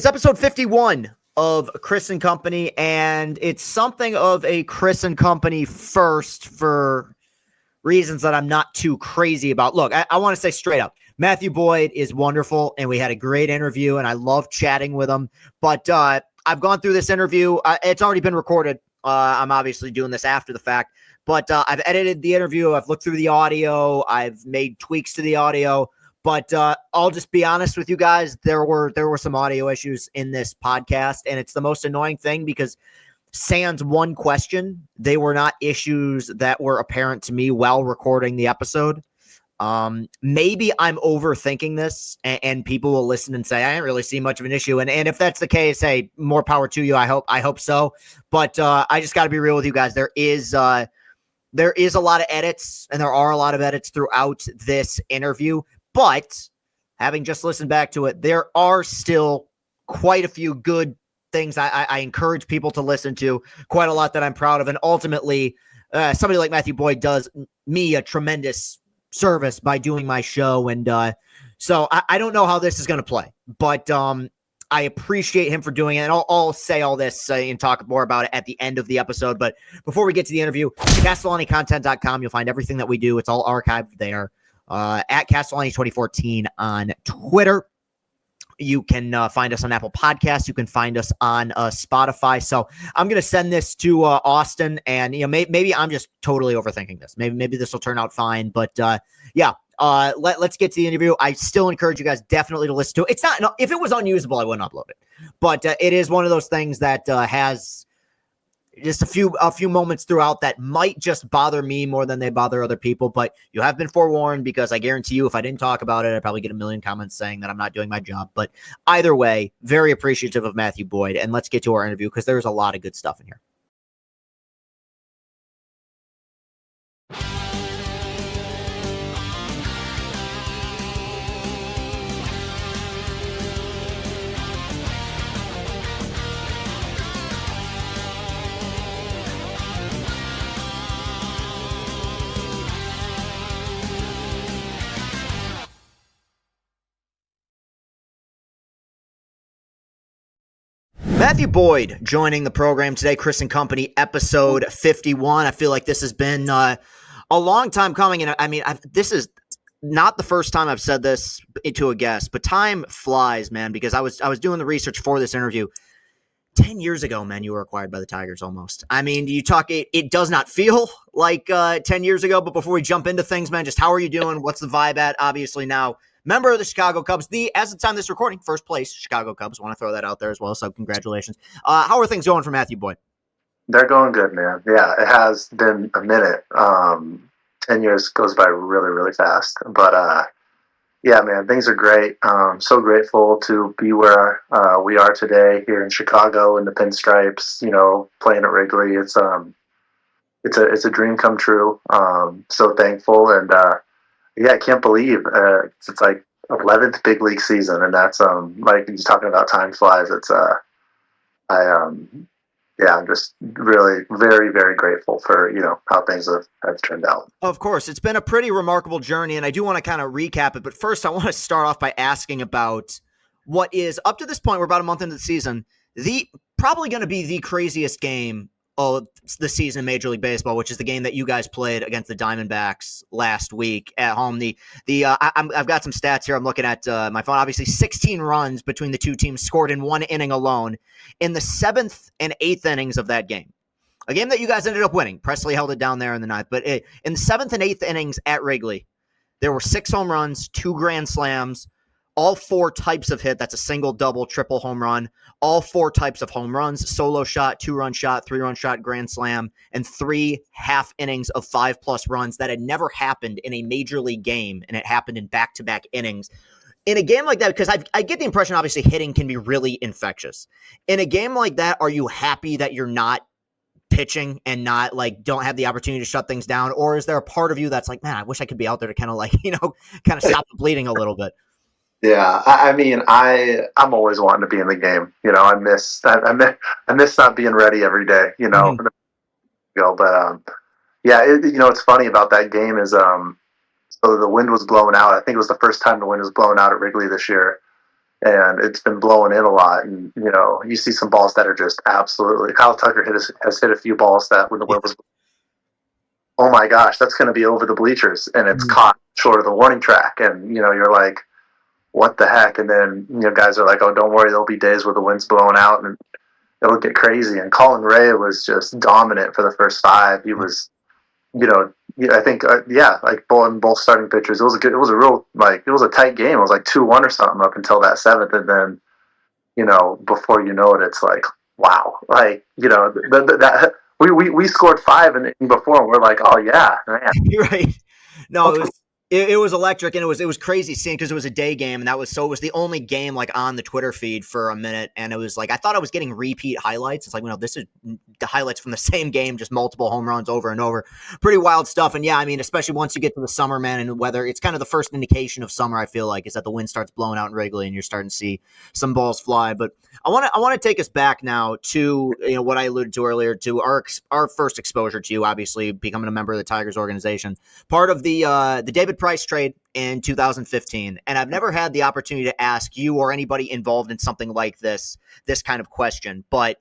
It's episode 51 of Chris and Company, and it's something of a Chris and Company first for reasons that I'm not too crazy about. Look, I want to say straight up, Matthew Boyd is wonderful, and we had a great interview, and I love chatting with him. But I've gone through this interview. It's already been recorded. I'm obviously doing this after the fact, but I've edited the interview. I've looked through the audio. I've made tweaks to the audio. But I'll just be honest with you guys. There were some audio issues in this podcast, and it's the most annoying thing because sans one question, they were not issues that were apparent to me while recording the episode. Maybe I'm overthinking this, and people will listen and say I didn't really see much of an issue. And if that's the case, hey, more power to you. I hope so. But I just got to be real with you guys. There is a lot of edits, and there are a lot of edits throughout this interview. But having just listened back to it, there are still quite a few good things I encourage people to listen to, quite a lot that I'm proud of. And ultimately, somebody like Matthew Boyd does me a tremendous service by doing my show. And so I don't know how this is going to play, but I appreciate him for doing it. And I'll say all this and talk more about it at the end of the episode. But before we get to the interview, CastellaniContent.com, you'll find everything that we do. It's all archived there. At Castellani 2014 on Twitter. You can find us on Apple Podcasts. You can find us on Spotify. So I'm going to send this to Austin, and maybe I'm just totally overthinking this. Maybe this will turn out fine. But let's get to the interview. I still encourage you guys definitely to listen to it. It's not, if it was unusable, I wouldn't upload it. But it is one of those things that has just a few moments throughout that might just bother me more than they bother other people. But you have been forewarned, because I guarantee you, if I didn't talk about it, I'd probably get a million comments saying that I'm not doing my job. But either way, very appreciative of Matthew Boyd. And let's get to our interview, because there's a lot of good stuff in here. Matthew Boyd joining the program today, Chris and Company, episode 51. I feel like this has been a long time coming. And I mean, this is not the first time I've said this to a guest, but time flies, man, because I was doing the research for this interview. 10 years ago, man, you were acquired by the Tigers almost. I mean, it does not feel like 10 years ago, but before we jump into things, man, just how are you doing? What's the vibe at? Obviously now, member of the Chicago Cubs, as of the time of this recording, first place Chicago Cubs. Want to throw that out there as well, so congratulations. How are things going for Matthew Boyd? They're going good, man. Yeah, it has been a minute. 10 years goes by really, really fast. But yeah, man, things are great. So grateful to be where we are today here in Chicago in the Pinstripes. Playing at Wrigley. It's a dream come true. So thankful, and yeah, I can't believe it's like 11th big league season, and that's like you're talking about time flies. It's I'm just really very, very grateful for how things have turned out. Of course, it's been a pretty remarkable journey, and I do want to kind of recap it. But first, I want to start off by asking about what is, up to this point, we're about a month into the season, probably going to be the craziest game of the season in Major League Baseball, which is the game that you guys played against the Diamondbacks last week at home. I've got some stats here. I'm looking at my phone. Obviously, 16 runs between the two teams scored in one inning alone in the 7th and 8th innings of that game. A game that you guys ended up winning. Presley held it down there in the 9th. But in the 7th and 8th innings at Wrigley, there were 6 home runs, 2 grand slams, all 4 types of hit. That's a single, double, triple home run. All 4 types of home runs: solo shot, 2-run shot, 3-run shot, grand slam, and 3 half innings of 5+ runs. That had never happened in a major league game, and it happened in back-to-back innings. In a game like that, because I get the impression, obviously, hitting can be really infectious. In a game like that, are you happy that you're not pitching and not don't have the opportunity to shut things down? Or is there a part of you that's like, man, I wish I could be out there to kind of stop the bleeding a little bit? Yeah, I mean, I'm always wanting to be in the game. I miss not being ready every day. Mm-hmm. But yeah, it's funny about that game is so the wind was blowing out. I think it was the first time the wind was blowing out at Wrigley this year, and it's been blowing in a lot. And you see some balls that are just absolutely. Kyle Tucker has hit a few balls that when the wind was, oh my gosh, that's going to be over the bleachers, and it's caught short of the warning track, and you're like, what the heck? And then guys are like, oh, don't worry, there'll be days where the wind's blowing out and it'll get crazy. And Colin Ray was just dominant for the first five. He was, I think, like both starting pitchers. It was a tight game. It was like 2-1 or something up until that seventh, and then before you know it, it's like, wow, like that we scored 5 in the inning before, and we're like, oh yeah, man. You're right. No, it was electric, and it was crazy seeing, because it was a day game, and it was the only game like on the Twitter feed for a minute, and it was like I thought I was getting repeat highlights. It's like, this is the highlights from the same game, just multiple home runs over and over. Pretty wild stuff. And yeah, I mean, especially once you get to the summer, man, and weather, it's kind of the first indication of summer, I feel like, is that the wind starts blowing out in Wrigley and you're starting to see some balls fly. But I want to take us back now to what I alluded to earlier, to our first exposure to you, obviously becoming a member of the Tigers organization, part of the David Price trade in 2015. And I've never had the opportunity to ask you or anybody involved in something like this kind of question, but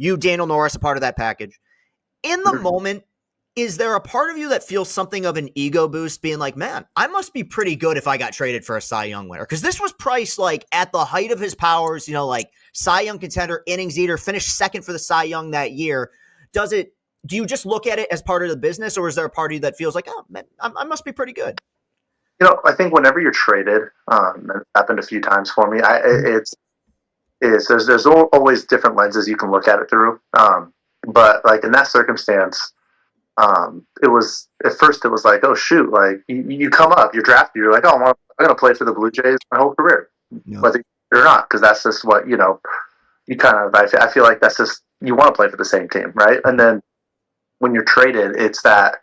you, Daniel Norris, a part of that package. In the moment, is there a part of you that feels something of an ego boost, being like, man, I must be pretty good if I got traded for a Cy Young winner? Because this was Price, like, at the height of his powers, like Cy Young contender, innings eater, finished second for the Cy Young that year. Do you just look at it as part of the business, or is there a part of you that feels like, oh, man, I must be pretty good? I think whenever you're traded, it happened a few times for me. There's always different lenses you can look at it through. But like in that circumstance, it was at first it was like, oh shoot, like you come up, you're drafted, you're like, oh, I'm going to play for the Blue Jays my whole career, whether you're not, because that's just what you kind of. I feel like that's just, you want to play for the same team, right? And then when you're traded, it's that.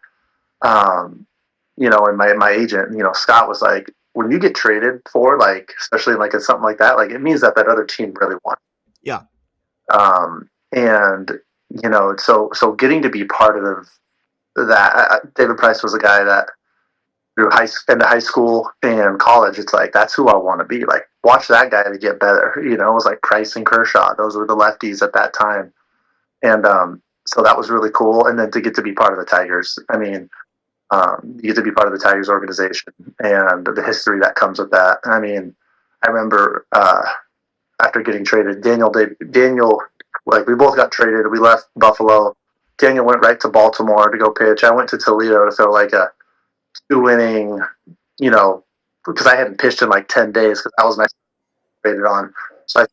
And my agent, Scott was like, when you get traded for, like, especially like it's something like that, like it means that other team really won. Yeah. And so getting to be part of that, David Price was a guy that through high school and college, it's like, that's who I want to be. Like, watch that guy to get better. It was like Price and Kershaw. Those were the lefties at that time. And so that was really cool. And then to get to be part of the Tigers, I mean, you get to be part of the Tigers organization and the history that comes with that. I mean, I remember after getting traded, Daniel, like we both got traded. We left Buffalo. Daniel went right to Baltimore to go pitch. I went to Toledo to throw like a 2-inning, because I hadn't pitched in like 10 days because that was my traded on. So I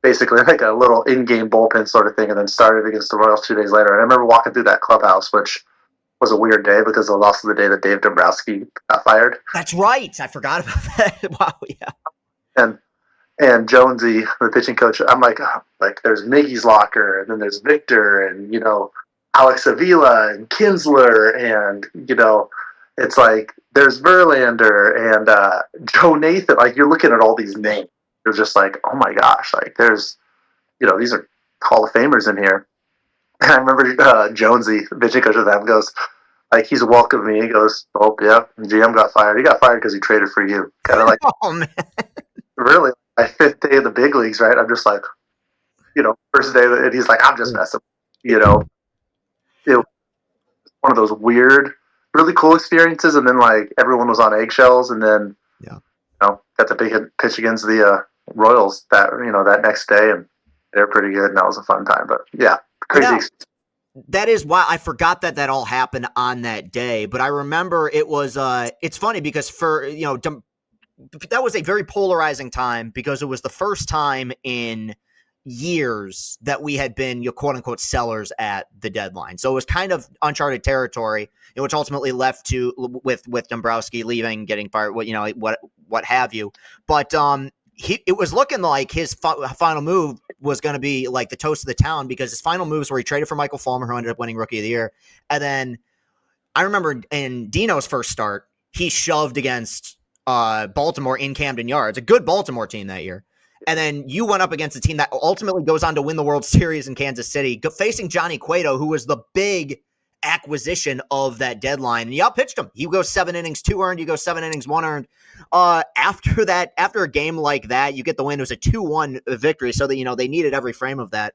basically like a little in-game bullpen sort of thing, and then started against the Royals 2 days later. And I remember walking through that clubhouse, which was a weird day because it was also the day that Dave Dombrowski got fired. That's right. I forgot about that. Wow, yeah. And Jonesy, the pitching coach, I'm like, oh, like there's Miggy's locker, and then there's Victor, and Alex Avila and Kinsler, and it's like there's Verlander and Joe Nathan. Like you're looking at all these names, you're just like, oh my gosh, like there's these are Hall of Famers in here. And I remember Jonesy, the pitching coach of them, goes, like, he's welcomed me. He goes, oh, yeah, GM got fired. He got fired because he traded for you. Kind of like, oh, man. Really, my 5th day of the big leagues, right? I'm just like, first day, and he's like, I'm just messing. It was one of those weird, really cool experiences. And then, like, everyone was on eggshells. And then, got the pitch against the Royals that next day. And they're pretty good. And that was a fun time. But, yeah. Crazy. That is why I forgot that all happened on that day. But I remember it was, it's funny because that was a very polarizing time because it was the first time in years that we had been, quote unquote, sellers at the deadline. So it was kind of uncharted territory, which ultimately left with Dombrowski leaving, getting fired, what have you. But, it was looking like his final move was going to be like the toast of the town, because his final moves were he traded for Michael Fulmer, who ended up winning Rookie of the Year. And then I remember in Dino's first start, he shoved against Baltimore in Camden Yards, a good Baltimore team that year. And then you went up against a team that ultimately goes on to win the World Series in Kansas City, facing Johnny Cueto, who was the big acquisition of that deadline. And you outpitched him. You go 7 innings, 2 earned. You go 7 innings, 1 earned. After a game like that, you get the win. It was a 2-1 victory, so that they needed every frame of that.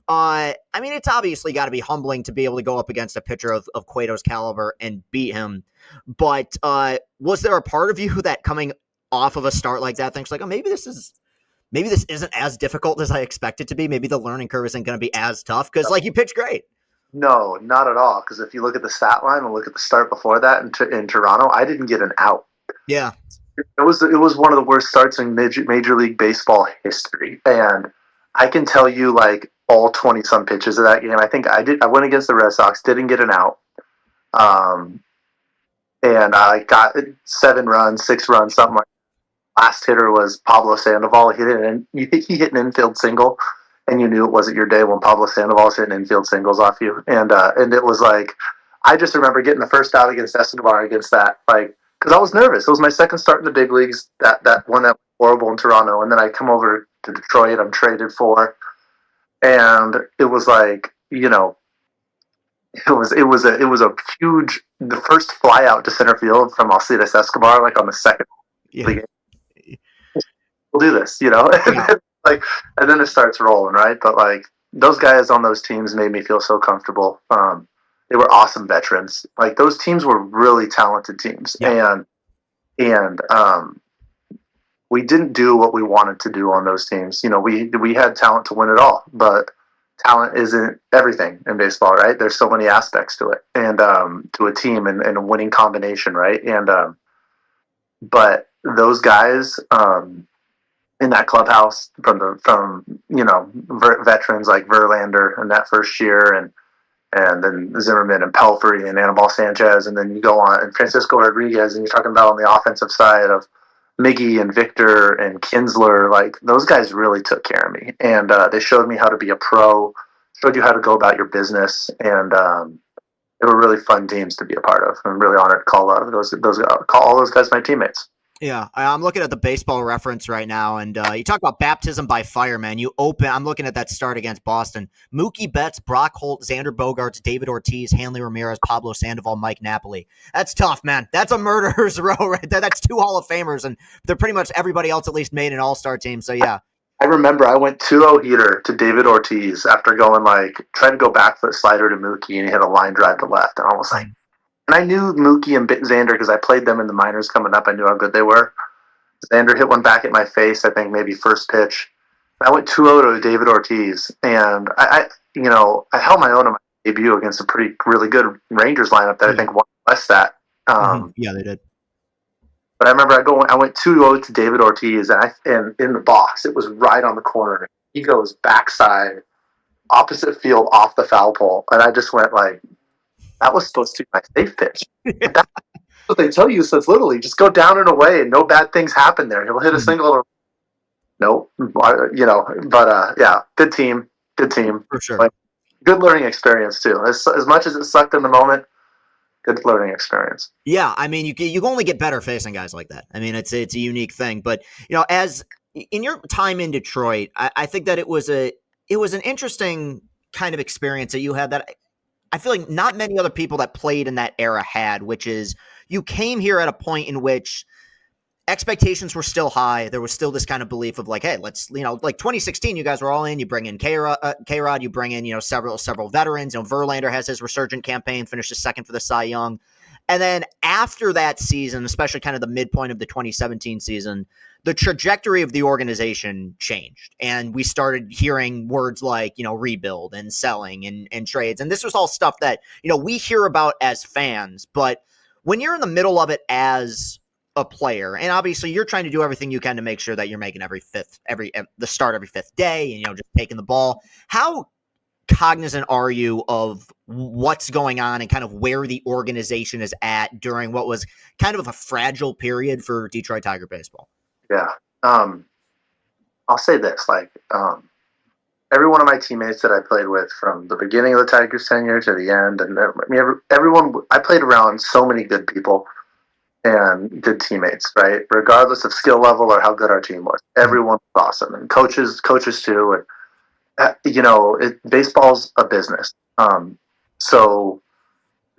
I mean, it's obviously got to be humbling to be able to go up against a pitcher of Cueto's caliber and beat him. But was there a part of you that coming off of a start like that thinks like, oh, maybe this isn't as difficult as I expect it to be. Maybe the learning curve isn't going to be as tough because, like, you pitched great. No, not at all. Because if you look at the stat line and look at the start before that in Toronto, I didn't get an out. Yeah, it was one of the worst starts in Major League Baseball history, and I can tell you like all 20 some pitches of that game. I think I went against the Red Sox, didn't get an out, and I got 7 runs, 6 runs, something like that. Last hitter was Pablo Sandoval. He hit an infield single, and you knew it wasn't your day when Pablo Sandoval's hitting infield singles off you. And it was like, I just remember getting the first out against Escobar against that, like, because I was nervous. It was my second start in the big leagues. That one that was horrible in Toronto, and then I come over to Detroit. I'm traded for, and it was like, it was a huge. The first fly out to center field from Alcides Escobar, like on the second. yeah. We'll do this, and then it starts rolling, right? But like those guys on those teams made me feel so comfortable. They were awesome veterans. Like those teams were really talented teams, and we didn't do what we wanted to do on those teams. We had talent to win it all, but talent isn't everything in baseball, right? There's so many aspects to it, and to a team and a winning combination, right? And but those guys. In that clubhouse from veterans like Verlander in that first year, and then Zimmerman and Pelfrey and Anibal Sanchez, and then you go on and Francisco Rodriguez, and you're talking about on the offensive side of Miggy and Victor and Kinsler. Like those guys really took care of me, and they showed me how to be a pro, showed you how to go about your business, and they were really fun teams to be a part of. I'm really honored to call all those guys my teammates. Yeah, I'm looking at the Baseball Reference right now, and you talk about baptism by fire, man. I'm looking at that start against Boston. Mookie Betts, Brock Holt, Xander Bogaerts, David Ortiz, Hanley Ramirez, Pablo Sandoval, Mike Napoli. That's tough, man. That's a murderer's row right there. That's 2 Hall of Famers, and they're pretty much everybody else at least made an all-star team, so yeah. I remember I went 2-0 heater to David Ortiz after going trying to go back foot slider to Mookie, and he hit a line drive to left, and I was like, and I knew Mookie and Xander because I played them in the minors coming up. I knew how good they were. Xander hit one back at my face, I think maybe first pitch. I went 2-0 to David Ortiz, and I held my own in my debut against a really good Rangers lineup that I think won less that. Yeah, they did. But I remember I went 2-0 to David Ortiz, and in the box, it was right on the corner. He goes backside, opposite field, off the foul pole, and I just went like, that was supposed to be my safe pitch. That's what they tell you since Little League. Just go down and away, and no bad things happen there. He'll hit a single. Nope. But yeah, good team. For sure. Good learning experience, too. As much as it sucked in the moment, good learning experience. Yeah, I mean, you only get better facing guys like that. I mean, it's a unique thing. But, as in your time in Detroit, I think that it was an interesting kind of experience that you had that I feel like not many other people that played in that era had, which is you came here at a point in which expectations were still high. There was still this kind of belief of like, hey, let's, like 2016, you guys were all in. You bring in K-Rod, you bring in, several veterans. Verlander has his resurgent campaign, finished second for the Cy Young. And then after that season, especially kind of the midpoint of the 2017 season, the trajectory of the organization changed. And we started hearing words like, rebuild and selling and trades. And this was all stuff that, we hear about as fans. But when you're in the middle of it as a player, and obviously you're trying to do everything you can to make sure that you're making the start every fifth day and, just taking the ball, how cognizant are you of what's going on and kind of where the organization is at during what was kind of a fragile period for Detroit Tiger baseball? Yeah. I'll say this, every one of my teammates that I played with from the beginning of the Tigers tenure to the end, and everyone, I played around so many good people and good teammates, right? Regardless of skill level or how good our team was, everyone was awesome, and coaches too. And baseball's a business. So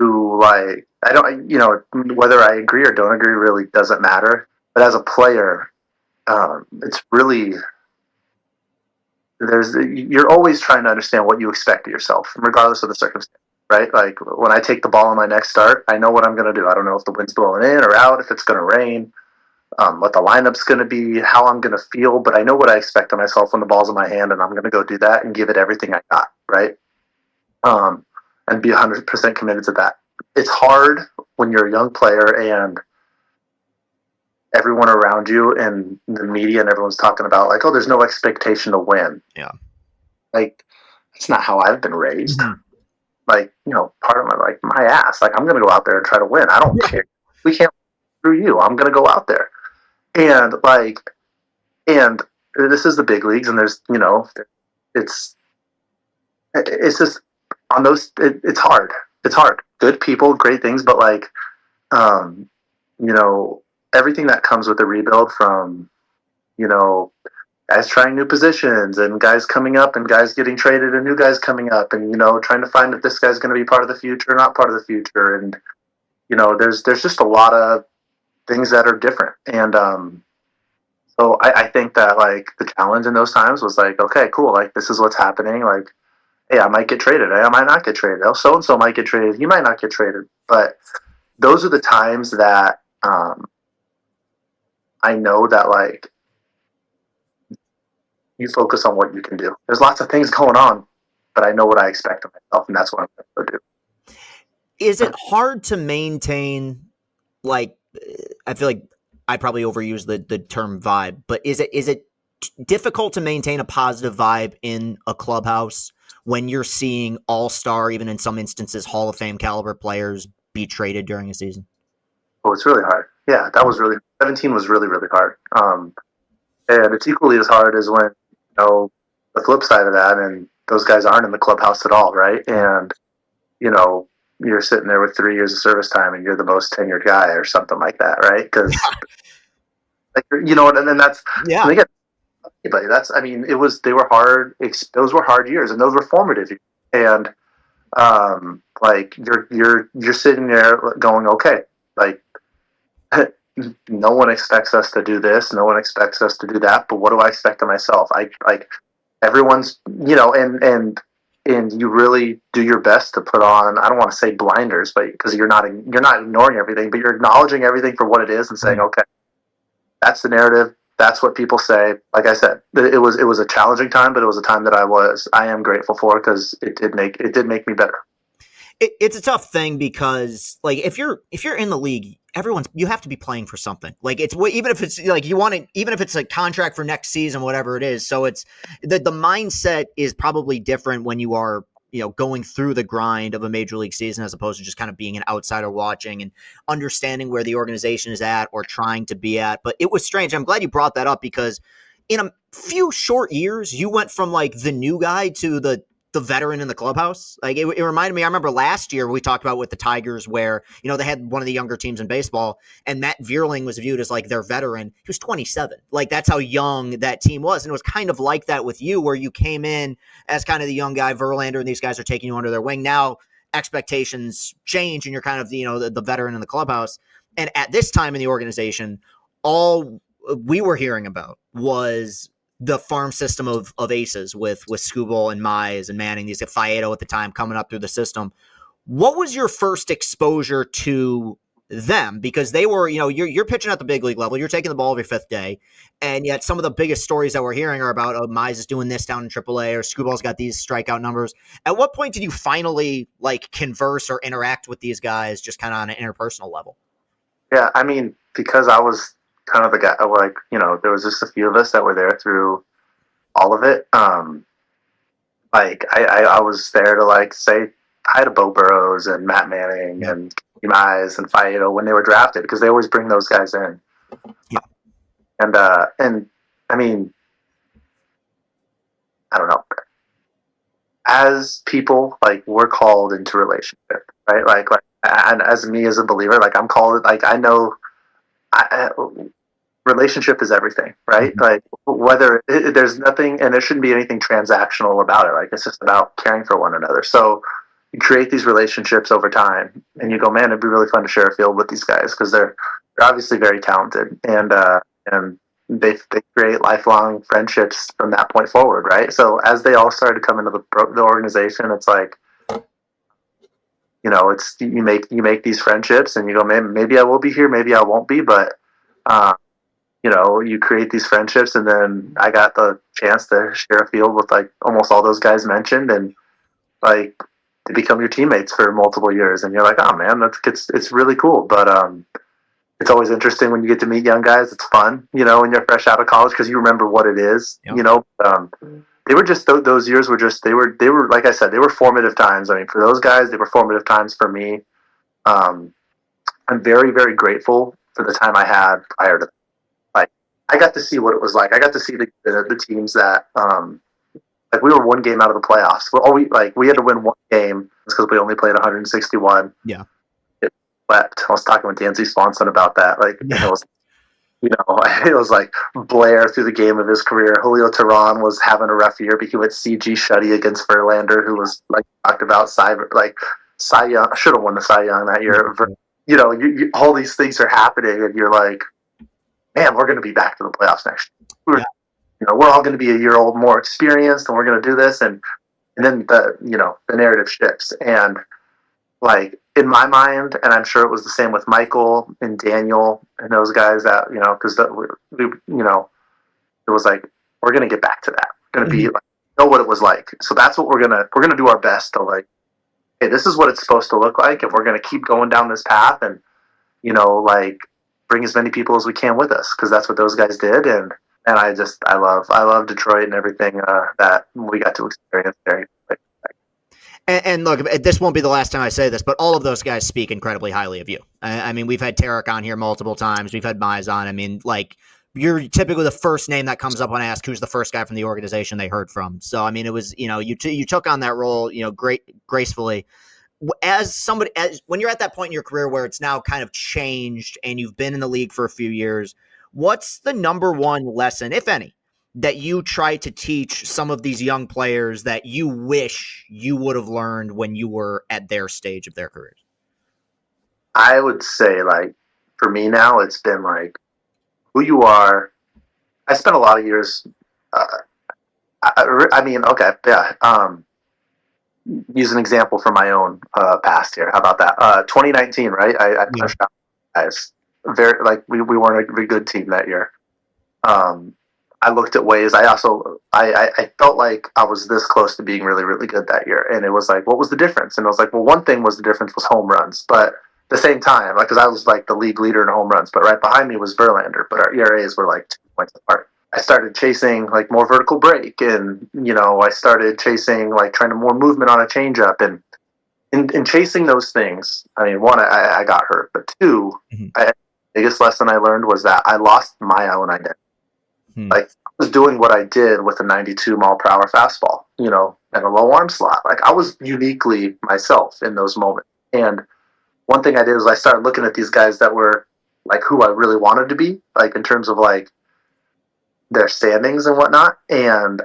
who like I don't whether I agree or don't agree really doesn't matter. But as a player, it's really you're always trying to understand what you expect of yourself, regardless of the circumstance. Right? Like when I take the ball on my next start, I know what I'm going to do. I don't know if the wind's blowing in or out, if it's going to rain, what the lineup's going to be, how I'm going to feel, but I know what I expect of myself when the ball's in my hand, and I'm going to go do that and give it everything I got, right? And be 100% committed to that. It's hard when you're a young player and everyone around you and the media and everyone's talking about like, oh, there's no expectation to win. Yeah. Like, it's not how I've been raised. Mm-hmm. Like, part of my ass, like I'm going to go out there and try to win. I don't care. We can't through you. I'm going to go out there. And this is the big leagues, and there's it's just on those. It's hard. It's hard. Good people, great things, but like, everything that comes with the rebuild from, guys trying new positions and guys coming up and guys getting traded and new guys coming up and trying to find if this guy's going to be part of the future or not part of the future, and there's just a lot of things that are different, and so I think that like the challenge in those times was like, okay, cool, like this is what's happening. Like, hey, I might get traded. Hey, I might not get traded. Oh, so and so might get traded. He might not get traded. But those are the times that I know that like you focus on what you can do. There's lots of things going on, but I know what I expect of myself, and that's what I'm going to do. Is it hard to maintain, like, I feel like I probably overuse the term vibe, but is it difficult to maintain a positive vibe in a clubhouse when you're seeing all-star, even in some instances, Hall of Fame caliber players be traded during a season? Oh, it's really hard. Yeah, that was 17 was really, really hard. And it's equally as hard as when, the flip side of that, and those guys aren't in the clubhouse at all, right? And, you're sitting there with 3 years of service time and you're the most tenured guy or something like that, right? Because, and then that's, yeah. Again, anybody, they were hard, those were hard years and those were formative years. And, like you're sitting there going, okay, like, no one expects us to do this. No one expects us to do that. But what do I expect of myself? I like everyone's, and you really do your best to put on, I don't want to say blinders, but because you're not ignoring everything, but you're acknowledging everything for what it is and saying, okay, that's the narrative. That's what people say. Like I said, it was a challenging time, but it was a time that I am grateful for because it did make me better. It's a tough thing because, like, if you're in the league, you have to be playing for something. Like, it's even if it's like even if it's a contract for next season, whatever it is. So it's the mindset is probably different when you are going through the grind of a major league season as opposed to just kind of being an outsider watching and understanding where the organization is at or trying to be at. But it was strange. I'm glad you brought that up because in a few short years, you went from like the new guy to the veteran in the clubhouse. Like it reminded me, I remember last year we talked about with the Tigers where, they had one of the younger teams in baseball and Matt Vierling was viewed as like their veteran. He was 27. Like that's how young that team was. And it was kind of like that with you where you came in as kind of the young guy, Verlander, and these guys are taking you under their wing. Now expectations change and you're kind of, the veteran in the clubhouse. And at this time in the organization, all we were hearing about was the farm system of aces with Skubal and Mize and Manning, these Faedo at the time coming up through the system. What was your first exposure to them? Because they were, you're pitching at the big league level. You're taking the ball every fifth day. And yet some of the biggest stories that we're hearing are about, Mize is doing this down in AAA or Skubal's got these strikeout numbers. At what point did you finally like converse or interact with these guys just kind of on an interpersonal level? Yeah, I mean, because I was kind of the guy, like, there was just a few of us that were there through all of it. Like I was there to like say hi to Bo Burrows and Matt Manning and Mize and Faedo when they were drafted because they always bring those guys in. Yeah. And I mean, I don't know. As people, like, we're called into relationship, right? Like, and as me as a believer, like I'm called, like I know relationship is everything, right? Mm-hmm. Like whether there's nothing, and there shouldn't be anything transactional about it. Like it's just about caring for one another. So, you create these relationships over time, and you go, man, it'd be really fun to share a field with these guys because they're obviously very talented, and they create lifelong friendships from that point forward, right? So as they all started to come into the organization, it's like, it's you make these friendships, and you go, maybe I will be here, maybe I won't be, but you create these friendships, and then I got the chance to share a field with like almost all those guys mentioned, and like they become your teammates for multiple years, and you're like, oh man, it's really cool. But it's always interesting when you get to meet young guys. It's fun, when you're fresh out of college because you remember what it is. Yep. They were just those years were just they were like I said, they were formative times. I mean, for those guys, they were formative times for me. I'm very, very grateful for the time I had prior to that. Like I got to see what it was like. I got to see the teams that like we were one game out of the playoffs. We had to win one game because we only played 161. Yeah. But I was talking with Danzy Swanson about that. Like yeah. it was like Blair through the game of his career. Julio Teheran was having a rough year, but he went CG Shuddy against Verlander, who was like talked about Cy Young. Should have won the Cy Young that year. You, all these things are happening, and you're like, man, we're going to be back to the playoffs next year. We're all going to be a year old, more experienced, and we're going to do this, and then the narrative shifts, and like in my mind, and I'm sure it was the same with Michael and Daniel and those guys that because it was like we're going to get back to that. We're going to be like, know what it was like. So that's what we're gonna do our best to like. Hey, this is what it's supposed to look like, and we're going to keep going down this path, and like bring as many people as we can with us because that's what those guys did, and I love Detroit and everything that we got to experience there. And look, this won't be the last time I say this, but all of those guys speak incredibly highly of you. I mean, we've had Tarek on here multiple times. We've had Mize on. I mean, like, you're typically the first name that comes up when I ask who's the first guy from the organization they heard from. So, I mean, it was, you took on that role, gracefully. When you're at that point in your career where it's now kind of changed and you've been in the league for a few years, what's the number one lesson, if any, that you try to teach some of these young players that you wish you would have learned when you were at their stage of their careers? I would say, like, for me now, it's been like who you are. I spent a lot of years. Use an example from my own past here. How about that? 2019, right? I pushed out guys. Very like we weren't a very good team that year. I looked at ways. I felt like I was this close to being really, really good that year. And it was like, what was the difference? And I was like, well, one thing was the difference was home runs. But at the same time, like, because I was like the league leader in home runs, but right behind me was Verlander. But our ERAs were like 2 points apart. I started chasing like more vertical break, and I started chasing like trying to more movement on a changeup, and in chasing those things. I mean, one, I got hurt, but two, the biggest lesson I learned was that I lost my own identity. Like I was doing what I did with a 92 mile per hour fastball, and a low arm slot. Like I was uniquely myself in those moments. And one thing I did is I started looking at these guys that were like who I really wanted to be, like in terms of like their standings and whatnot. And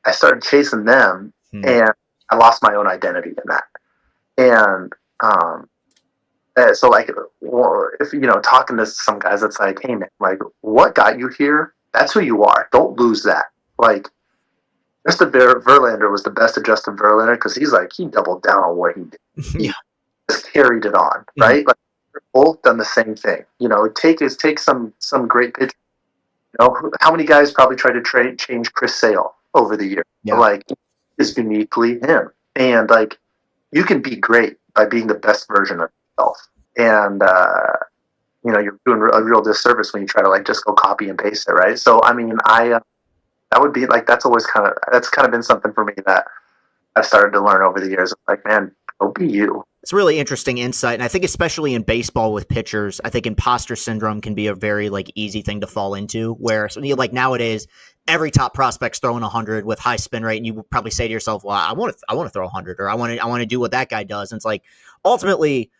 I started chasing them, and I lost my own identity in that. And so like, if talking to some guys, it's like, hey man, like what got you here? That's who you are. Don't lose that. Like, Mr. Verlander was the best of Justin Verlander because he doubled down on what he did. He just carried it on, right? Like, they're both done the same thing. Take some great pitch. How many guys probably tried to change Chris Sale over the years? Yeah. Like, is uniquely him. And, like, you can be great by being the best version of yourself. And, you're doing a real disservice when you try to like just go copy and paste it, right? So I mean, that would be like that's kind of been something for me that I've started to learn over the years. Like, man, go be you. It's really interesting insight, and I think especially in baseball with pitchers, I think imposter syndrome can be a very like easy thing to fall into. Where like nowadays, every top prospect's throwing 100 with high spin rate, and you would probably say to yourself, "Well, I want to throw 100, or I want to do what that guy does." And it's like ultimately,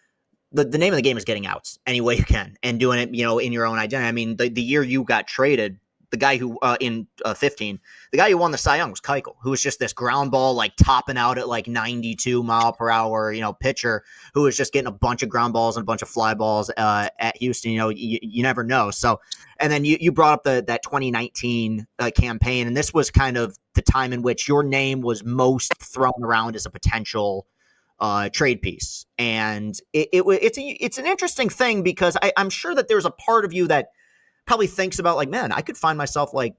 the name of the game is getting outs any way you can and doing it, in your own identity. I mean, the year you got traded, the guy who in 15, the guy who won the Cy Young was Keuchel, who was just this ground ball like topping out at like 92 mile per hour, pitcher who was just getting a bunch of ground balls and a bunch of fly balls at Houston. You never know. So, and then you brought up that 2019 campaign, and this was kind of the time in which your name was most thrown around as a potential trade piece, and it's an interesting thing because I'm sure that there's a part of you that probably thinks about like, man, I could find myself like,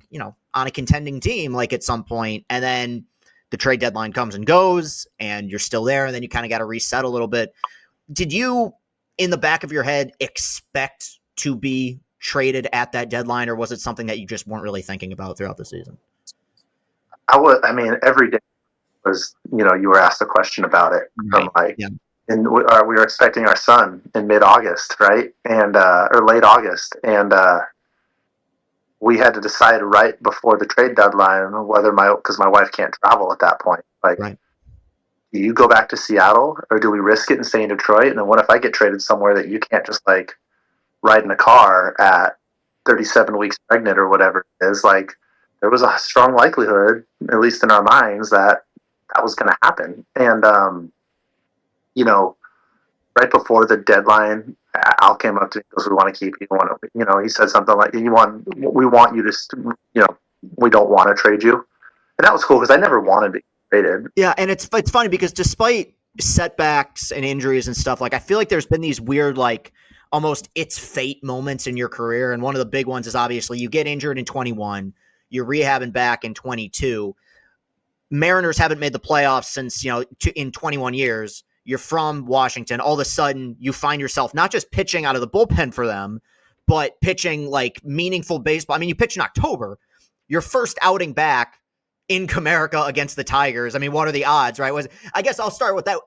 on a contending team like at some point, and then the trade deadline comes and goes and you're still there, and then you kind of got to reset a little bit. Did you, in the back of your head, expect to be traded at that deadline, or was it something that you just weren't really thinking about throughout the season? Every day was, you were asked a question about it. Right. And we were expecting our son in mid-August, right? And, or late August. And, we had to decide right before the trade deadline whether because my wife can't travel at that point. Like, right. Do you go back to Seattle, or do we risk it and stay in Detroit? And then what if I get traded somewhere that you can't just like ride in a car at 37 weeks pregnant or whatever it is? Like, there was a strong likelihood, at least in our minds, that was going to happen. And, right before the deadline, Al came up to me and goes, "We want to keep you." He said something like, we want you to, we don't want to trade you." And that was cool because I never wanted to be traded. Yeah, and it's funny because despite setbacks and injuries and stuff, like I feel like there's been these weird, like almost it's fate moments in your career. And one of the big ones is obviously you get injured in 21, you're rehabbing back in 22. Mariners haven't made the playoffs since, in 21 years. You're from Washington. All of a sudden, you find yourself not just pitching out of the bullpen for them, but pitching like meaningful baseball. I mean, you pitch in October. Your first outing back in Comerica against the Tigers. I mean, what are the odds, right? I guess I'll start with that.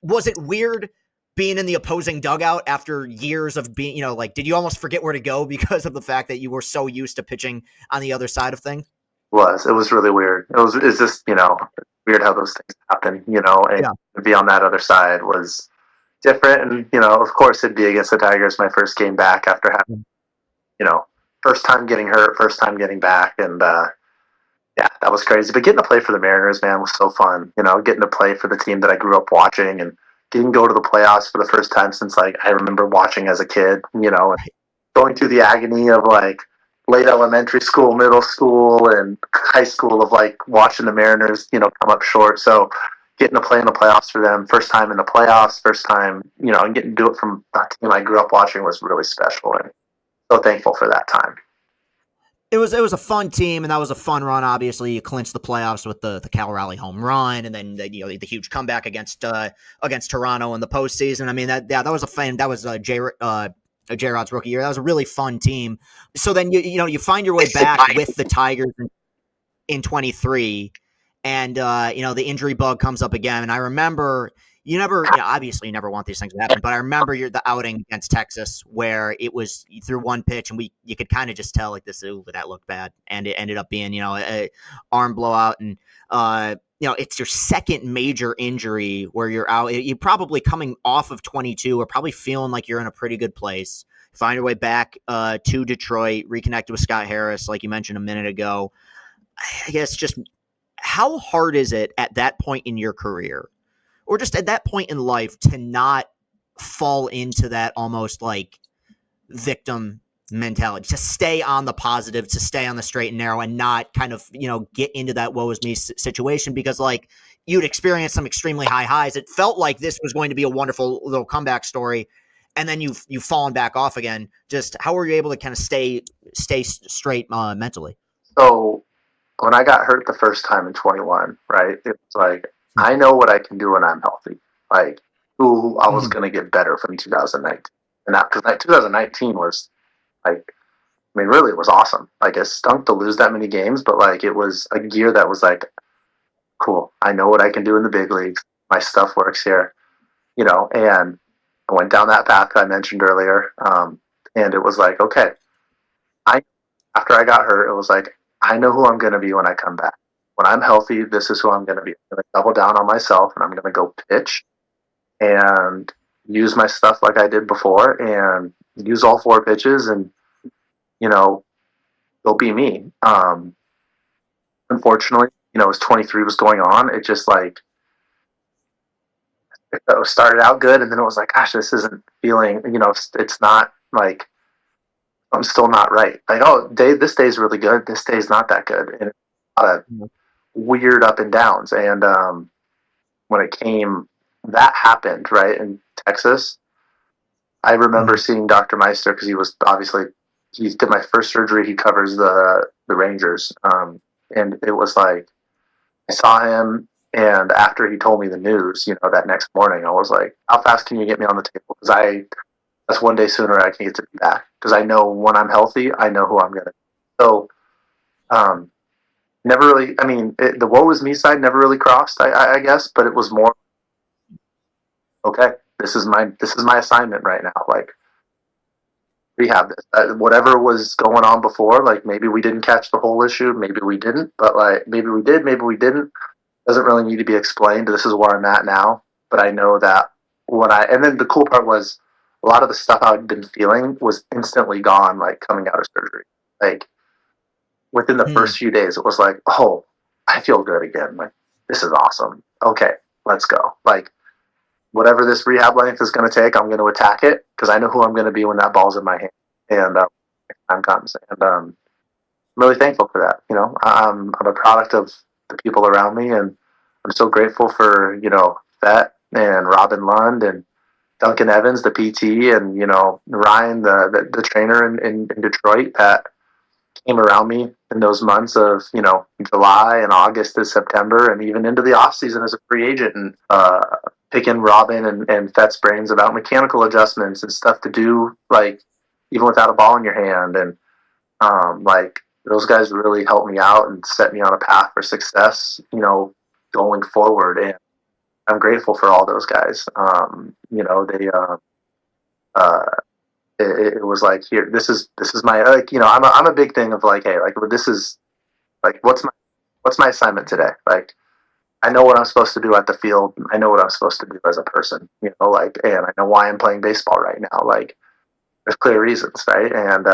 Was it weird being in the opposing dugout after years of being, did you almost forget where to go because of the fact that you were so used to pitching on the other side of things? It was really weird. It's just, weird how those things happen, and to be on that other side was different. And, of course it'd be against the Tigers, my first game back after having, first time getting hurt, first time getting back. And, that was crazy. But getting to play for the Mariners, man, was so fun. Getting to play for the team that I grew up watching and getting to go to the playoffs for the first time since like I remember watching as a kid, and going through the agony of like late elementary school, middle school, and high school of like watching the Mariners, come up short. So getting to play in the playoffs for them, first time in the playoffs, first time, and getting to do it from a team I grew up watching was really special, and so thankful for that time. It was a fun team, and that was a fun run. Obviously, you clinched the playoffs with the Cal Raleigh home run, and then the huge comeback against Toronto in the postseason. I mean that was a fun. That was J-Rod's rookie year. That was a really fun team. So then you find your way back with the Tigers in 23, and the injury bug comes up again. And I remember obviously you never want these things to happen, but I remember the outing against Texas where it was through one pitch and you could kind of just tell like that looked bad, and it ended up being a arm blowout. And it's your second major injury where you're out. You're probably coming off of 22 or probably feeling like you're in a pretty good place. Find your way back to Detroit, reconnected with Scott Harris, like you mentioned a minute ago. I guess just how hard is it at that point in your career, or just at that point in life, to not fall into that almost like victim mentality, to stay on the positive, to stay on the straight and narrow, and not kind of, get into that woe is me situation? Because like you'd experienced some extremely high highs. It felt like this was going to be a wonderful little comeback story. And then you've fallen back off again. Just how were you able to kind of stay straight mentally? So when I got hurt the first time in 21, right, it was like, I know what I can do when I'm healthy. Like, I was going to get better from 2019. And that, because 2019 was like, really it was awesome. Like, it stunk to lose that many games, but like, it was a year that was like, cool. I know what I can do in the big leagues. My stuff works here, and I went down that path I mentioned earlier. And it was like, okay, after I got hurt, it was like, I know who I'm going to be when I come back. When I'm healthy, this is who I'm going to be. I'm going to double down on myself, and I'm going to go pitch and use my stuff like I did before, and use all 4 pitches, and go go be me. Unfortunately, you know, as 23 was going on, it just like it started out good, and then it was like, gosh, this isn't feeling. You know, it's not like I'm still not right. Like, oh, this day's really good. This day's not that good, and it's a lot of weird up and downs. And when it came, that happened right in Texas. I remember seeing Dr. Meister because he was obviously he did my first surgery. He covers the Rangers, and it was like I saw him, and after he told me the news, you know, that next morning, I was like, "How fast can you get me on the table?" Because that's one day sooner I can get to be back. Because I know when I'm healthy, I know who I'm gonna. So, um, never really. I mean, the woe is me side never really crossed. I guess, but it was more okay. This is my assignment right now. Like rehab this. Whatever was going on before, like maybe we didn't catch the whole issue, maybe we didn't, but like maybe we did, maybe we didn't. Doesn't really need to be explained. This is where I'm at now. But I know that and then the cool part was a lot of the stuff I'd been feeling was instantly gone, like coming out of surgery. Like within the Hmm. first few days, it was like, oh, I feel good again. Like this is awesome. Okay, let's go. Like whatever this rehab length is going to take, I'm going to attack it because I know who I'm going to be when that ball's in my hand and time comes. And I'm really thankful for that. You know, I'm a product of the people around me, and I'm so grateful for Fett and Robin Lund and Duncan Evans, the PT, and Ryan, the trainer in Detroit that came around me in those months of July and August to September, and even into the off season as a free agent, and picking Robin and Fett's brains about mechanical adjustments and stuff to do, like even without a ball in your hand, and like those guys really helped me out and set me on a path for success, going forward. And I'm grateful for all those guys. They uh, it was like, here, this is my, like, I'm a big thing of like, hey, like this is like what's my assignment today? Like I know what I'm supposed to do at the field. I know what I'm supposed to do as a person, like, and I know why I'm playing baseball right now. Like there's clear reasons, right? And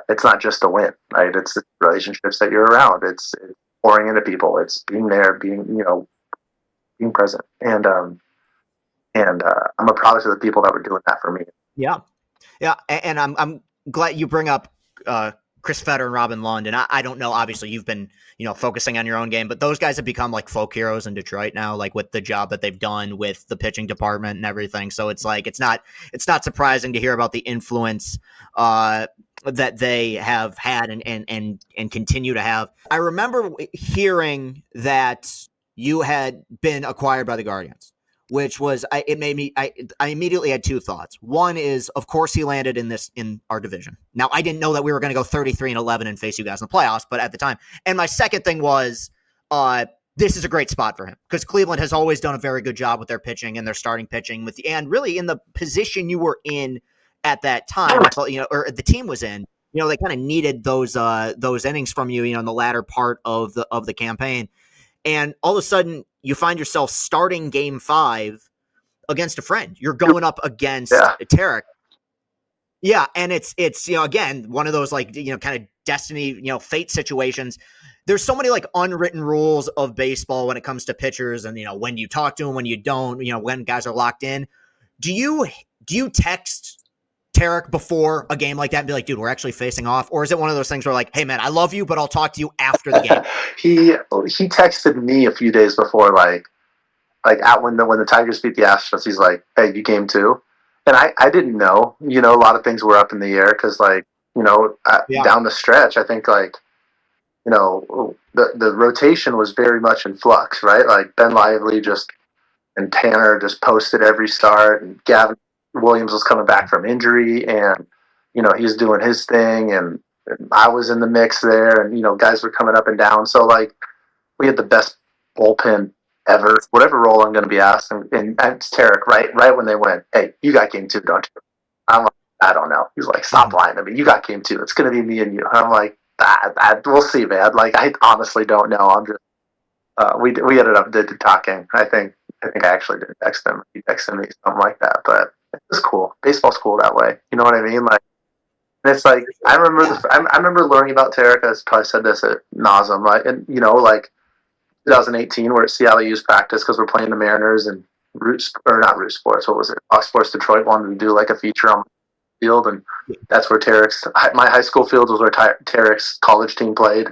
it's not just a win, right? It's the relationships that you're around. It's pouring into people. It's being there, being present. And I'm a product of the people that were doing that for me. Yeah. Yeah. And I'm glad you bring up Chris Fetter and Robin Lund. And I don't know, obviously you've been, focusing on your own game, but those guys have become like folk heroes in Detroit now, like with the job that they've done with the pitching department and everything. So it's like, it's not surprising to hear about the influence that they have had and continue to have. I remember hearing that you had been acquired by the Guardians, which was I immediately had two thoughts. One is, of course, he landed in our division. Now, I didn't know that we were going to go 33-11 and face you guys in the playoffs, but at the time. And my second thing was, this is a great spot for him because Cleveland has always done a very good job with their pitching and their starting pitching and really in the position you were in at that time, or the team was in. They kind of needed those innings from you, in the latter part of the campaign. And all of a sudden, you find yourself starting Game 5 against a friend. You're going up against Tarek. Yeah, and it's again one of those like kind of destiny fate situations. There's so many like unwritten rules of baseball when it comes to pitchers, and when you talk to them, when you don't, when guys are locked in. Do you text Tarek before a game like that and be like, dude, we're actually facing off? Or is it one of those things where like, hey man, I love you, but I'll talk to you after the game? he texted me a few days before, like when the Tigers beat the Astros, he's like, hey, you game too? And I didn't know, a lot of things were up in the air because down the stretch, I think the rotation was very much in flux, right? Like Ben Lively and Tanner just posted every start, and Gavin Williams was coming back from injury, and he was doing his thing, and I was in the mix there, and guys were coming up and down. So like we had the best bullpen ever, whatever role I'm going to be asked, and it's Tarek right when they went, hey, you got game 2, don't you? I'm like, I don't know. He's like, stop lying to me. You got game 2. It's going to be me and you. I'm like, we'll see, man. Like I honestly don't know. I'm just we ended up talking. I think I actually did text him. He texted me something like that, but it's cool. Baseball's cool that way. You know what I mean? Like And it's like I remember I remember learning about Tarek. I probably said this at nauseum, right? And like 2018, we're at Seattle Youth Practice because we're playing the Mariners and not Root Sports. What was it? Fox Sports Detroit wanted to do like a feature on the field, and that's where my high school field was where Tarek's college team played.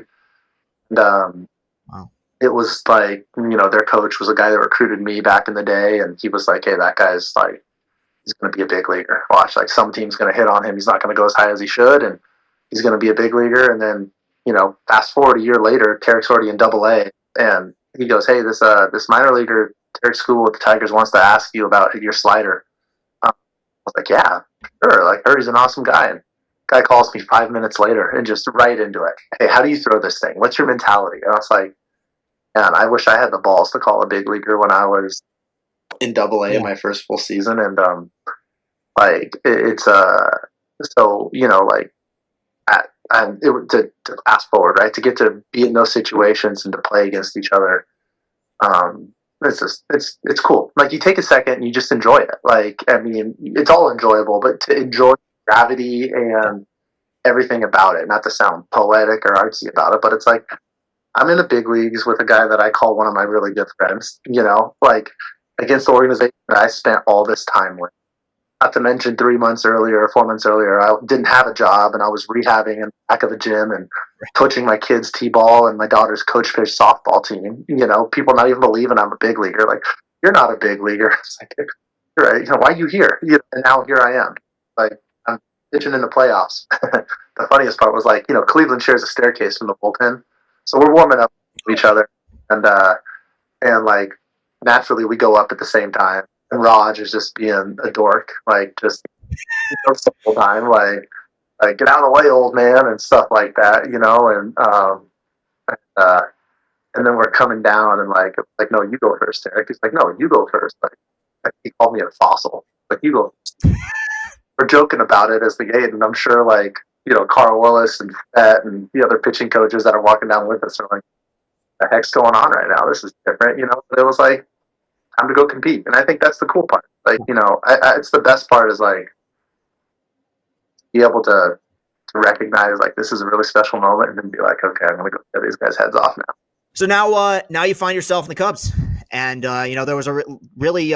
And Wow. it was like their coach was a guy that recruited me back in the day, and he was like, "Hey, that guy's like he's going to be a big leaguer. Watch, like some team's going to hit on him. He's not going to go as high as he should, and he's going to be a big leaguer." And then fast forward a year later, Tarek's already in Double A, and he goes, "Hey, this minor leaguer Tarek School with the Tigers wants to ask you about your slider." I was like, "Yeah, sure." Like, he's an awesome guy. And guy calls me 5 minutes later and just right into it. "Hey, how do you throw this thing? What's your mentality?" And I was like, "Man, I wish I had the balls to call a big leaguer when I was in Double A my first full season." And like it's so like to fast forward, right, to get to be in those situations and to play against each other. It's cool. Like, you take a second and you just enjoy it. Like, I mean, it's all enjoyable, but to enjoy gravity and everything about it, not to sound poetic or artsy about it, but it's like I'm in the big leagues with a guy that I call one of my really good friends, like against the organization that I spent all this time with. Not to mention 3 months earlier, or 4 months earlier, I didn't have a job and I was rehabbing in the back of a gym and coaching my kids t-ball and my daughter's coach fish softball team. People not even believing I'm a big leaguer. Like, "You're not a big leaguer." It's like, "You're right. Why are you here?" And now here I am. Like, I'm pitching in the playoffs. The funniest part was, like, Cleveland shares a staircase from the bullpen, so we're warming up to each other, and like naturally we go up at the same time. And Raj is just being a dork, like, just the whole time, like "Get out of the way, old man," and stuff like that, uh, and then we're coming down and like "No, you go first, Eric." He's like, "No, you go first." Like he called me a fossil. Like, "You go first." We're joking about it as the gate, and I'm sure like Carl Willis and Fett and the other pitching coaches that are walking down with us are like, "The heck's going on right now? This is different," But it was like time to go compete, and I think that's the cool part. Like, it's the best part is like be able to recognize like this is a really special moment, and then be like, "Okay, I'm gonna go get these guys' heads off now." So now you find yourself in the Cubs, and there was a really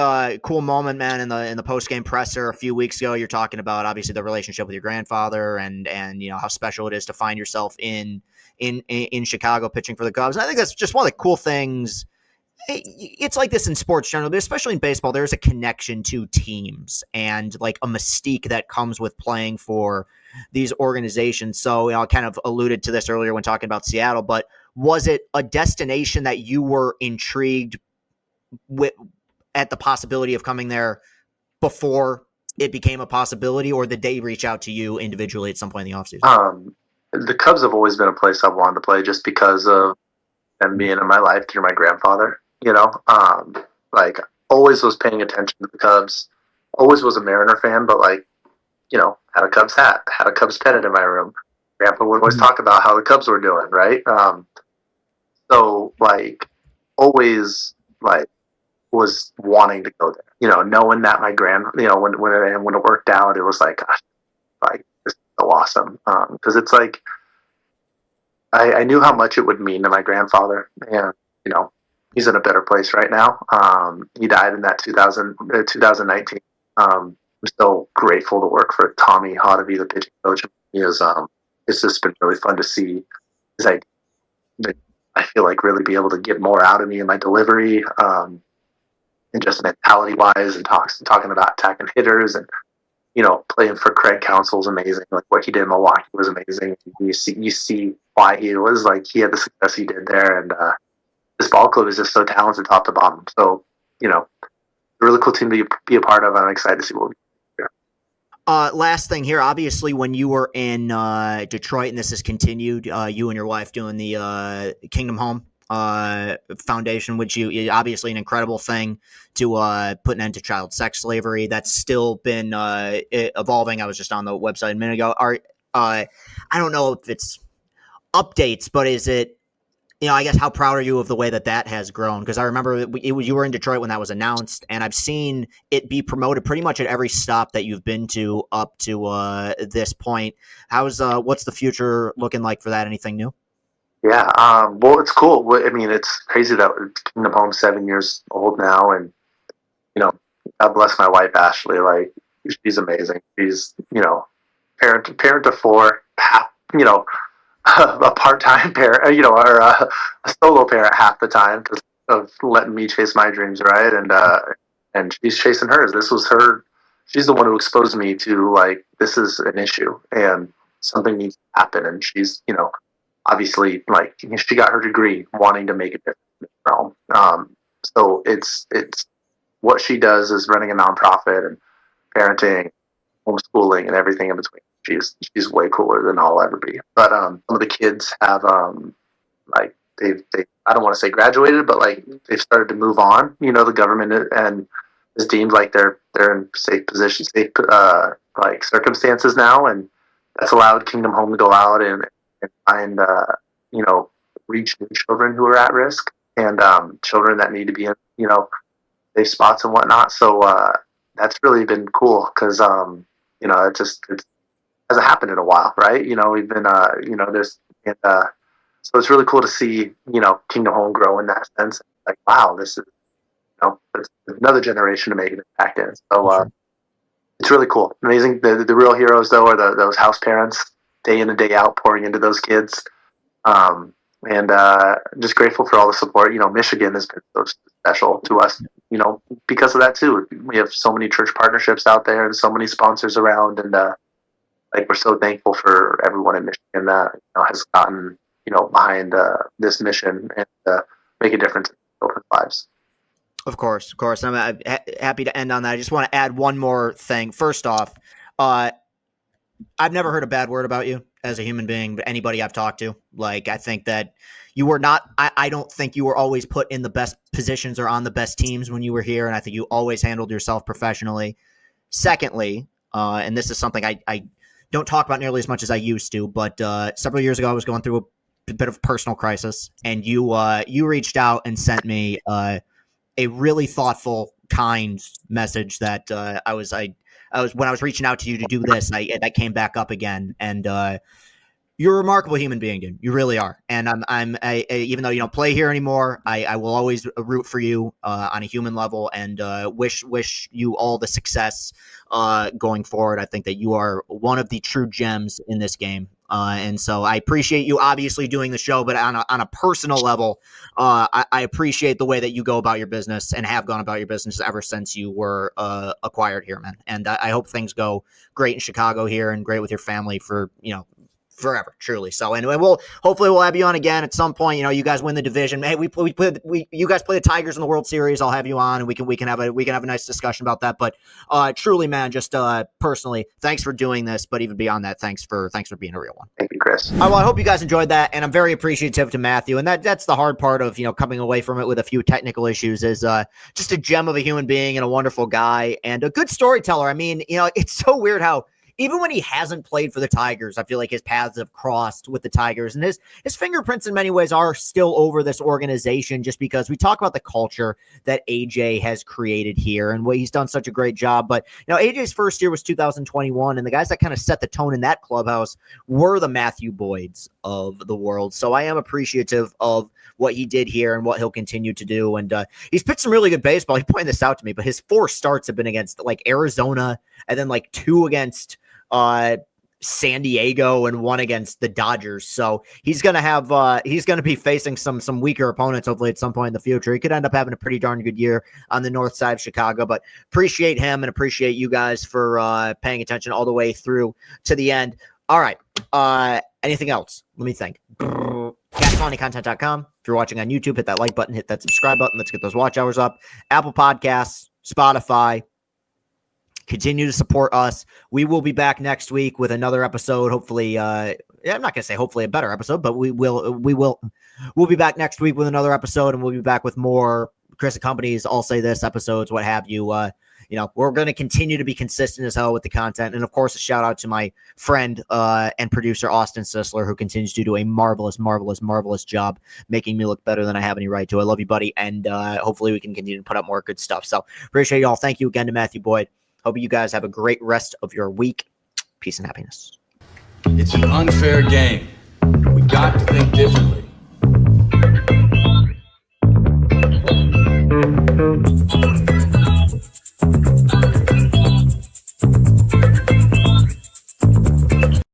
cool moment, man, in the post game presser a few weeks ago. You're talking about obviously the relationship with your grandfather, and how special it is to find yourself in Chicago pitching for the Cubs. And I think that's just one of the cool things. It's like this in sports generally, but especially in baseball, there's a connection to teams and like a mystique that comes with playing for these organizations. So, I kind of alluded to this earlier when talking about Seattle, but was it a destination that you were intrigued with at the possibility of coming there before it became a possibility, or did they reach out to you individually at some point in the offseason? The Cubs have always been a place I've wanted to play just because of them being in my life through my grandfather. Like, always was paying attention to the Cubs. Always was a Mariner fan, but like, had a Cubs hat, had a Cubs pennant in my room. Grandpa would always talk about how the Cubs were doing, right? So like, always like was wanting to go there. Knowing that my when it worked out, it was like, gosh, like, this is so awesome. Because it's like I knew how much it would mean to my grandfather, and he's in a better place right now. He died in that 2019. I'm still grateful to work for Tommy Hotovy, the pitching coach. It's just been really fun to see. Like, I feel like really be able to get more out of me in my delivery, and just mentality wise, and talking about attacking hitters, and playing for Craig Counsell is amazing. Like, what he did in Milwaukee was amazing. You see why he was like he had the success he did there, and this ball club is just so talented top to bottom. So a really cool team to be a part of. I'm excited to see what we do. Last thing here, obviously, when you were in Detroit, and this has continued, you and your wife doing the Kingdom Home Foundation, which you obviously an incredible thing to put an end to child sex slavery. That's still been evolving. I was just on the website a minute ago. I don't know if it's updates, but is it I guess how proud are you of the way that has grown? Because I remember you were in Detroit when that was announced, and I've seen it be promoted pretty much at every stop that you've been to up to this point. What's the future looking like for that? Anything new? Yeah, well, it's cool. I mean, it's crazy that Kingdom Home's 7 years old now, and God bless my wife Ashley. Like, she's amazing. She's parent of four, half a part time parent, or a solo parent half the time because of letting me chase my dreams, right? And she's chasing hers. This was her. She's the one who exposed me to, like, this is an issue and something needs to happen. And she's obviously, like, she got her degree wanting to make a difference in this realm. So it's what she does is running a nonprofit and parenting, homeschooling, and everything in between. She's way cooler than I'll ever be. But some of the kids have like they I don't want to say graduated, but like they've started to move on. The government and is deemed like they're in safe position, safe like circumstances now, and that's allowed Kingdom Home to go out and find reach new children who are at risk and children that need to be in safe spots and whatnot. So that's really been cool because it hasn't happened in a while, right? We've been there's and so it's really cool to see Kingdom Home grow in that sense. Like, wow, this is it's another generation to make an impact in. So it's really cool, amazing. The real heroes though are those house parents, day in and day out, pouring into those kids. And just grateful for all the support. Michigan has been so special to us, because of that too. We have so many church partnerships out there and so many sponsors around, and we're so thankful for everyone in Michigan that has gotten behind this mission and make a difference in children's lives. Of course. I'm happy to end on that. I just want to add one more thing. First off, I've never heard a bad word about you as a human being, but anybody I've talked to. Like, I think that you were not, I don't think you were always put in the best positions or on the best teams when you were here, and I think you always handled yourself professionally. Secondly, and this is something I don't talk about nearly as much as I used to, but several years ago I was going through a bit of personal crisis, and you reached out and sent me a really thoughtful, kind message that I was when I was reaching out to you to do this, that came back up again, and you're a remarkable human being, dude. You really are. And I even though you don't play here anymore, I will always root for you on a human level, and wish you all the success going forward. I think that you are one of the true gems in this game. And so I appreciate you obviously doing the show, but on a personal level, I appreciate the way that you go about your business and have gone about your business ever since you were acquired here, man. And I hope things go great in Chicago here and great with your family for, forever, truly. So anyway, hopefully we'll have you on again at some point. You guys win the division. Hey, you guys play the Tigers in the World Series. I'll have you on, and we can have a nice discussion about that. But truly, man, just personally, thanks for doing this. But even beyond that, thanks for being a real one. Thank you, Chris. Well, I hope you guys enjoyed that, and I'm very appreciative to Matthew. And that's the hard part of coming away from it with a few technical issues is just a gem of a human being and a wonderful guy and a good storyteller. I mean, it's so weird how even when he hasn't played for the Tigers, I feel like his paths have crossed with the Tigers, and his fingerprints in many ways are still over this organization, just because we talk about the culture that AJ has created here and what he's done such a great job. But AJ's first year was 2021, and the guys that kind of set the tone in that clubhouse were the Matthew Boyds of the world. So I am appreciative of what he did here and what he'll continue to do. And he's pitched some really good baseball. He pointed this out to me, but his 4 starts have been against like Arizona, and then like 2 against San Diego and 1 against the Dodgers. So he's going to be facing some weaker opponents hopefully at some point in the future. He could end up having a pretty darn good year on the north side of Chicago, but appreciate him and appreciate you guys for paying attention all the way through to the end. All right. Anything else? Let me think. CastellaniContent.com. If you're watching on YouTube, hit that like button, hit that subscribe button. Let's get those watch hours up. Apple Podcasts, Spotify. Continue to support us. We will be back next week with another episode. Hopefully, I'm not going to say hopefully a better episode, but we'll be back next week with another episode, and we'll be back with more Chris and Company's I'll Say This episodes, what have you. we're going to continue to be consistent as hell with the content. And of course, a shout out to my friend and producer, Austin Sisler, who continues to do a marvelous, marvelous, marvelous job making me look better than I have any right to. I love you, buddy. And hopefully we can continue to put up more good stuff. So appreciate y'all. Thank you again to Matthew Boyd. Hope you guys have a great rest of your week. Peace and happiness. It's an unfair game. We got to think differently.